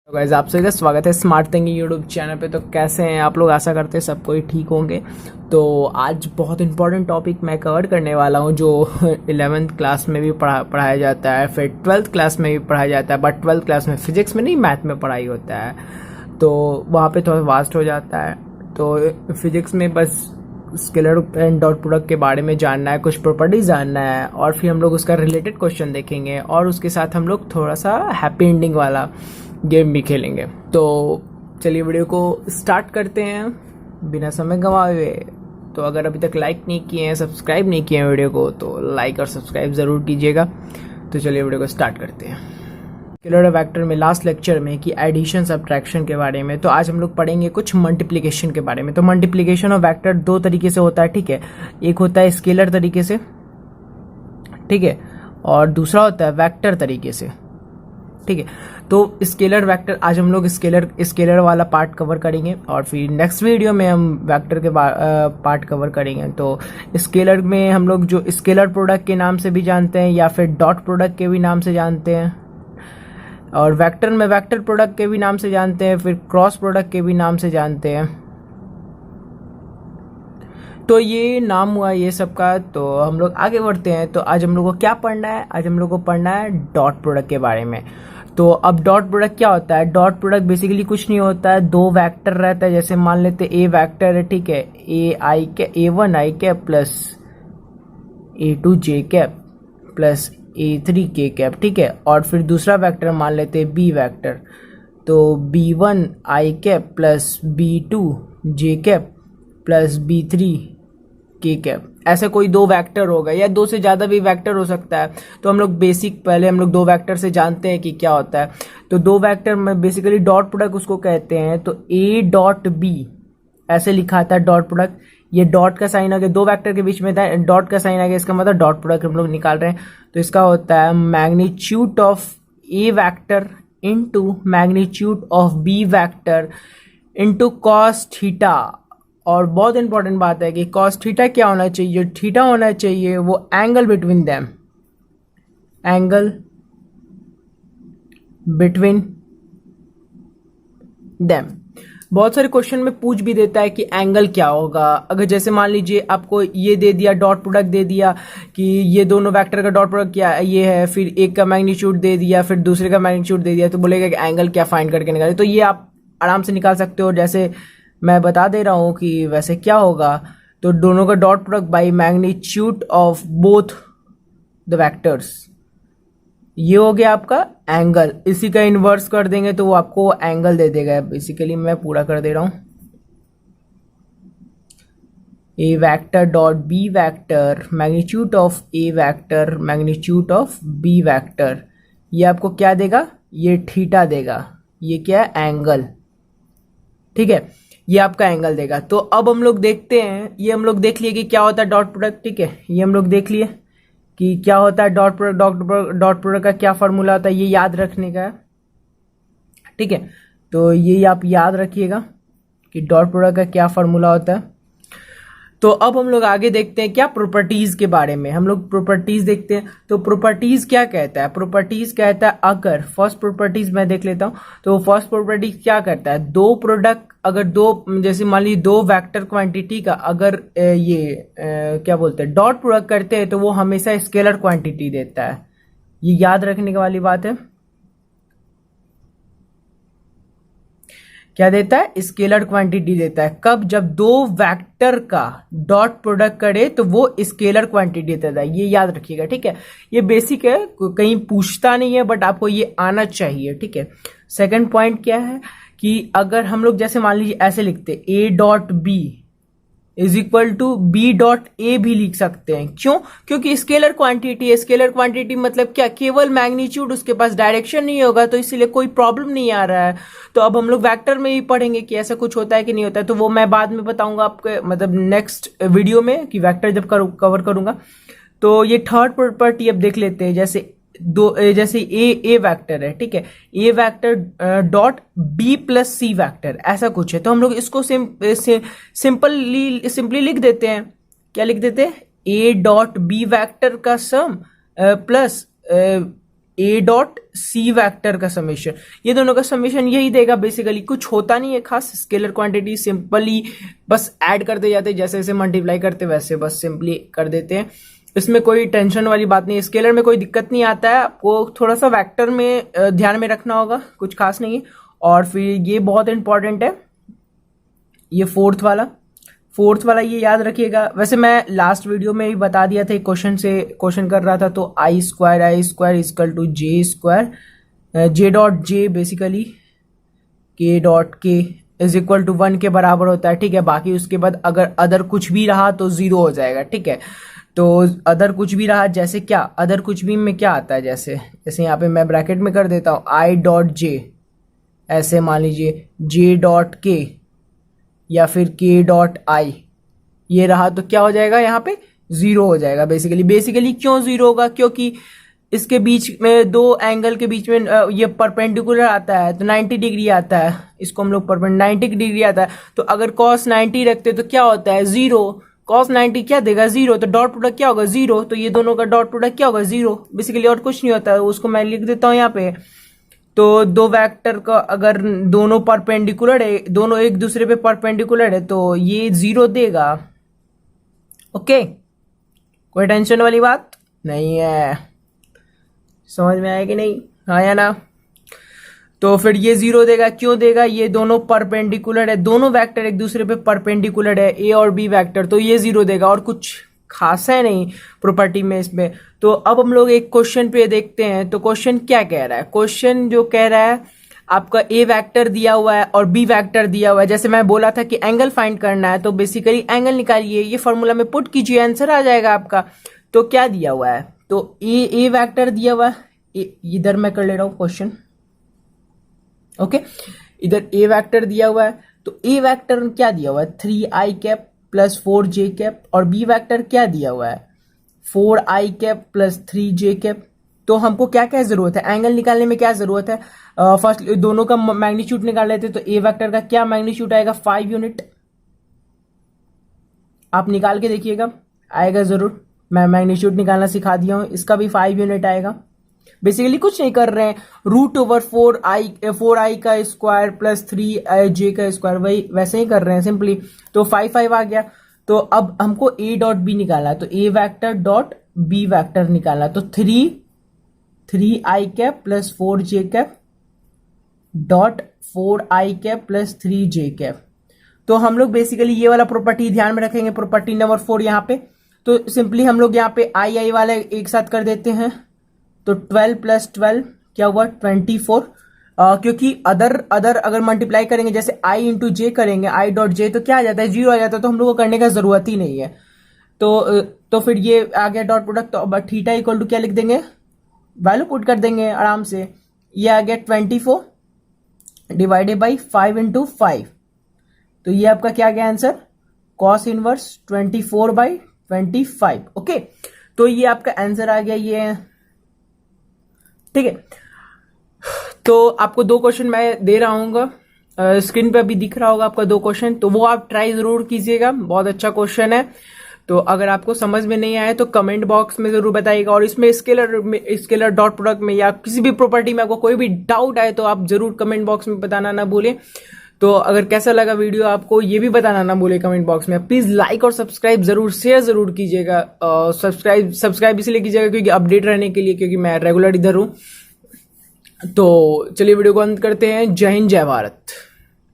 तो गाइस आप सभी का स्वागत है स्मार्ट थिंकिंग यूट्यूब चैनल पे। तो कैसे हैं आप लोग? आशा करते हैं सब कोई ठीक होंगे। तो आज बहुत इंपॉर्टेंट टॉपिक मैं कवर करने वाला हूं जो 11th क्लास में भी पढ़ाया जाता है, फिर 12th क्लास में भी पढ़ाया जाता है, बट 12th क्लास में फिजिक्स में नहीं, मैथ में पढ़ाई होता है, तो वहाँ पे थोड़ा वास्ट हो जाता है। तो फिजिक्स में बस स्केलर एंड डॉट प्रोडक्ट के बारे में जानना है, कुछ प्रॉपर्टीज जानना है, और फिर हम लोग उसका रिलेटेड क्वेश्चन देखेंगे, और उसके साथ हम लोग थोड़ा सा हैप्पी एंडिंग वाला गेम भी खेलेंगे। तो चलिए वीडियो को स्टार्ट करते हैं बिना समय गंवाए हुए। तो अगर अभी तक लाइक नहीं किए हैं, सब्सक्राइब नहीं किए हैं वीडियो को, तो लाइक और सब्सक्राइब ज़रूर कीजिएगा। तो चलिए वीडियो को स्टार्ट करते हैं। स्केलर वेक्टर में लास्ट लेक्चर में कि एडिशन सब्ट्रैक्शन के बारे में, तो आज हम लोग पढ़ेंगे कुछ मल्टीप्लिकेशन के बारे में। तो मल्टीप्लिकेशन ऑफ वेक्टर दो तरीके से होता है, ठीक है। एक होता है स्केलर तरीके से, ठीक है, और दूसरा होता है वेक्टर तरीके से, ठीक है। तो स्केलर वेक्टर आज हम लोग स्केलर वाला पार्ट कवर करेंगे, और फिर नेक्स्ट वीडियो में हम वेक्टर के पार्ट कवर करेंगे। तो स्केलर में हम लोग जो स्केलर प्रोडक्ट के नाम से भी जानते हैं, या फिर डॉट प्रोडक्ट के भी नाम से जानते हैं, और वेक्टर में वेक्टर प्रोडक्ट के भी नाम से जानते हैं, फिर क्रॉस प्रोडक्ट के भी नाम से जानते हैं। तो ये नाम हुआ ये सब का। तो हम लोग आगे बढ़ते हैं। तो आज हम लोग को क्या पढ़ना है? आज हम लोग को पढ़ना है डॉट प्रोडक्ट के बारे में। तो अब डॉट प्रोडक्ट क्या होता है? डॉट प्रोडक्ट बेसिकली कुछ नहीं होता है, दो वेक्टर रहता है। जैसे मान लेते ए वेक्टर है, ठीक है, A1 i cap plus A2 j cap plus A3 k cap, ठीक है। और फिर दूसरा वेक्टर मान लेते हैं बी वेक्टर, तो B1 i cap plus B2 j cap plus B3 k cap. ऐसे कोई दो वेक्टर होगा, या दो से ज़्यादा भी वेक्टर हो सकता है। तो हम लोग बेसिक पहले हम लोग दो वेक्टर से जानते हैं कि क्या होता है। तो दो वेक्टर में बेसिकली डॉट प्रोडक्ट उसको कहते हैं। तो A डॉट B ऐसे लिखा था डॉट प्रोडक्ट। ये डॉट का साइन आ गया, दो वेक्टर के बीच में था, डॉट का साइन आ गया, इसका मतलब डॉट प्रोडक्ट हम लोग निकाल रहे हैं। तो इसका होता है magnitude of A vector into magnitude of B vector into cos theta. और बहुत इंपॉर्टेंट बात है कि कॉस थीटा क्या होना चाहिए? थीटा होना चाहिए वो angle between them, angle between them. बहुत सारे क्वेश्चन में पूछ भी देता है कि एंगल क्या होगा। अगर जैसे मान लीजिए आपको ये दे दिया, डॉट प्रोडक्ट दे दिया कि ये दोनों वेक्टर का डॉट प्रोडक्ट क्या ये है, फिर एक का मैग्नीट्यूड दे दिया, फिर दूसरे का मैग्नीट्यूड दे दिया, तो बोलेगा कि एंगल क्या फाइंड करके निकाले। तो ये आप आराम से निकाल सकते हो। जैसे मैं बता दे रहा हूं कि वैसे क्या होगा। तो दोनों का dot product by magnitude of both the vectors, ये हो गया आपका एंगल। इसी का इन्वर्स कर देंगे तो वो आपको एंगल दे देगा। बेसिकली मैं पूरा कर दे रहा हूं, A vector dot B vector magnitude of A vector magnitude of B vector, ये आपको क्या देगा? ये थीटा देगा। ये क्या है? एंगल, ठीक है, ये आपका एंगल देगा। तो अब हम लोग देखते हैं, ये हम लोग देख लिए कि क्या होता है डॉट प्रोडक्ट, ठीक है। ये हम लोग देख लिए कि क्या होता है डॉट प्रोडक्ट। डॉट प्रोडक्ट का क्या फॉर्मूला होता है, ये याद रखने का है, ठीक है। तो ये आप याद रखिएगा कि डॉट प्रोडक्ट का क्या फॉर्मूला होता है। तो अब हम लोग आगे देखते हैं क्या प्रॉपर्टीज के बारे में। हम लोग प्रॉपर्टीज देखते हैं। तो प्रॉपर्टीज क्या कहता है? प्रॉपर्टीज कहता है अगर फर्स्ट प्रॉपर्टीज मैं देख लेता हूं। तो फर्स्ट प्रॉपर्टीज क्या करता है? दो प्रोडक्ट, अगर दो, जैसे मान लीजिए दो वेक्टर क्वांटिटी का अगर क्या बोलते हैं डॉट प्रोडक्ट करते हैं, तो वो हमेशा स्केलर क्वांटिटी देता है। ये याद रखने वाली बात है। क्या देता है? स्केलर क्वांटिटी देता है। कब? जब दो वेक्टर का डॉट प्रोडक्ट करे तो वो स्केलर क्वांटिटी देता है। ये याद रखिएगा, ठीक है। ये बेसिक है, कहीं पूछता नहीं है, बट आपको ये आना चाहिए, ठीक है। सेकंड पॉइंट क्या है कि अगर हम लोग जैसे मान लीजिए ऐसे लिखते A dot B is equal to B dot A भी लिख सकते हैं। क्यों? क्योंकि स्केलर क्वांटिटी है। स्केलर क्वांटिटी मतलब क्या? केवल मैग्नीट्यूड, उसके पास डायरेक्शन नहीं होगा, तो इसीलिए कोई प्रॉब्लम नहीं आ रहा है। तो अब हम लोग वेक्टर में भी पढ़ेंगे कि ऐसा कुछ होता है कि नहीं होता है, तो वो मैं बाद में बताऊंगा आपके, मतलब नेक्स्ट वीडियो में, कि वेक्टर जब कवर करूंगा। तो ये थर्ड प्रॉपर्टी अब देख लेते हैं। जैसे ए वेक्टर है, ठीक है, ए vector dot B plus C vector, ऐसा कुछ है। तो हम लोग इसको सिंपली लिख देते हैं। क्या लिख देते हैं? ए डॉट बी वेक्टर का sum plus A dot C vector का समेशन, ये दोनों का समेशन यही देगा बेसिकली। कुछ होता नहीं है खास, स्केलर क्वांटिटी सिंपली बस ऐड करते जाते, जैसे जैसे मल्टीप्लाई करते वैसे बस सिंपली कर देते हैं। इसमें कोई टेंशन वाली बात नहीं है, स्केलर में कोई दिक्कत नहीं आता है। आपको थोड़ा सा वैक्टर में ध्यान में रखना होगा, कुछ खास नहीं है। और फिर ये बहुत इंपॉर्टेंट है, ये फोर्थ वाला ये याद रखिएगा। वैसे मैं लास्ट वीडियो में भी बता दिया था, क्वेश्चन कर रहा था, तो I square equal to J square, J dot J basically K dot K is equal to 1 के बराबर होता है, ठीक है। बाकी उसके बाद अगर अदर कुछ भी रहा तो 0 हो जाएगा, ठीक है। तो अदर कुछ भी रहा, जैसे क्या अदर कुछ भी में क्या आता है, जैसे यहाँ पे मैं ब्रैकेट में कर देता हूँ आई डॉट जे, ऐसे मान लीजिए जे डॉट के या फिर के डॉट आई, ये रहा तो क्या हो जाएगा, यहाँ पे 0 हो जाएगा बेसिकली क्यों 0 होगा, क्योंकि इसके बीच में दो एंगल के बीच में ये परपेंडिकुलर आता है तो 90 डिग्री आता है, इसको हम लोग 90 डिग्री आता है। तो अगर cos 90 रखते तो क्या होता है 0, cos 90 क्या देगा 0, तो डॉट प्रोडक्ट क्या होगा 0, तो ये दोनों का डॉट प्रोडक्ट क्या होगा 0 बेसिकली, और कुछ नहीं होता है। उसको मैं लिख देता हूँ यहाँ पे। तो दो वेक्टर का अगर दोनों परपेंडिकुलर है, दोनों एक दूसरे पे परपेंडिकुलर है, तो ये 0 देगा। ओके, कोई टेंशन वाली बात नहीं है, समझ में आया कि नहीं, आया ना। तो फिर ये 0 देगा, क्यों देगा, ये दोनों परपेंडिकुलर है, दोनों वेक्टर एक दूसरे पे परपेंडिकुलर है, ए और बी वेक्टर, तो ये 0 देगा। और कुछ खास है नहीं प्रॉपर्टी में इसमें। तो अब हम लोग एक क्वेश्चन पे देखते हैं, तो क्वेश्चन क्या कह रहा है। क्वेश्चन जो कह रहा है, आपका ए वेक्टर दिया हुआ है और बी वेक्टर दिया हुआ है। जैसे मैं बोला था कि एंगल फाइंड करना है, तो बेसिकली एंगल निकालिए, ये फॉर्मूला में पुट कीजिए, आंसर आ जाएगा आपका। तो क्या दिया हुआ है, तो ए वेक्टर दिया हुआ है, इधर मैं कर ले रहा हूं क्वेश्चन, ओके। इधर ए वेक्टर दिया हुआ है, तो ए वेक्टर क्या दिया हुआ है 3i cap plus 4j cap, और बी वेक्टर क्या दिया हुआ है 4i cap plus 3j cap. तो हमको क्या क्या जरूरत है, एंगल निकालने में क्या जरूरत है, फर्स्ट दोनों का मैग्नीट्यूड निकाल लेते। तो ए वेक्टर का क्या मैग्नीट्यूड आएगा 5 यूनिट, आप निकाल के देखिएगा, आएगा जरूर। मैं मैग्नीट्यूड निकालना सिखा दिया हूं, इसका भी 5 यूनिट आएगा। बेसिकली कुछ नहीं कर रहे हैं, √4i का स्क्वायर प्लस 3j का स्क्वायर, वही वैसे ही कर रहे हैं सिंपली। तो 5 आ गया। तो अब हमको a डॉट बी निकालना है, तो a vector dot B vector निकालना है। तो 3i cap plus 4j cap dot 4i cap plus 3j cap. तो हम लोग बेसिकली ये वाला प्रॉपर्टी ध्यान में रखेंगे, प्रॉपर्टी नंबर 4 यहाँ पे। तो सिंपली हम लोग यहाँ पे आई वाले एक साथ कर देते हैं, तो 12 प्लस 12 क्या हुआ 24। क्योंकि अदर अगर मल्टीप्लाई करेंगे, जैसे i इंटू जे करेंगे, i डॉट जे, तो क्या आ जाता है 0 आ जाता है, तो हम लोग को करने का जरूरत ही नहीं है। तो फिर ये आ गया डॉट प्रोडक्ट। तो अब थीटा इक्वल टू क्या लिख देंगे, वैल्यू पुट कर देंगे आराम से, ये आ गया 24 डिवाइडेड बाई 5 इंटू 5। तो ये आपका क्या गया आंसर, कॉस इनवर्स 24/25। ओके, तो ये आपका आंसर आ गया ये, ठीक है। तो आपको 2 क्वेश्चन मैं दे रहा हूँ, स्क्रीन पे अभी दिख रहा होगा आपका 2 क्वेश्चन, तो वो आप ट्राई जरूर कीजिएगा, बहुत अच्छा क्वेश्चन है। तो अगर आपको समझ में नहीं आया तो कमेंट बॉक्स में जरूर बताइएगा। और इसमें स्केलर डॉट प्रोडक्ट में या किसी भी प्रॉपर्टी में आपको कोई भी डाउट आए तो आप जरूर कमेंट बॉक्स में बताना ना भूलें। तो अगर कैसा लगा वीडियो आपको, ये भी बताना ना भूले कमेंट बॉक्स में। प्लीज लाइक और सब्सक्राइब जरूर, शेयर जरूर कीजिएगा। सब्सक्राइब इसलिए कीजिएगा क्योंकि अपडेट रहने के लिए, क्योंकि मैं रेगुलर इधर हूँ। तो चलिए वीडियो को अंत करते हैं। जय हिंद, जय भारत।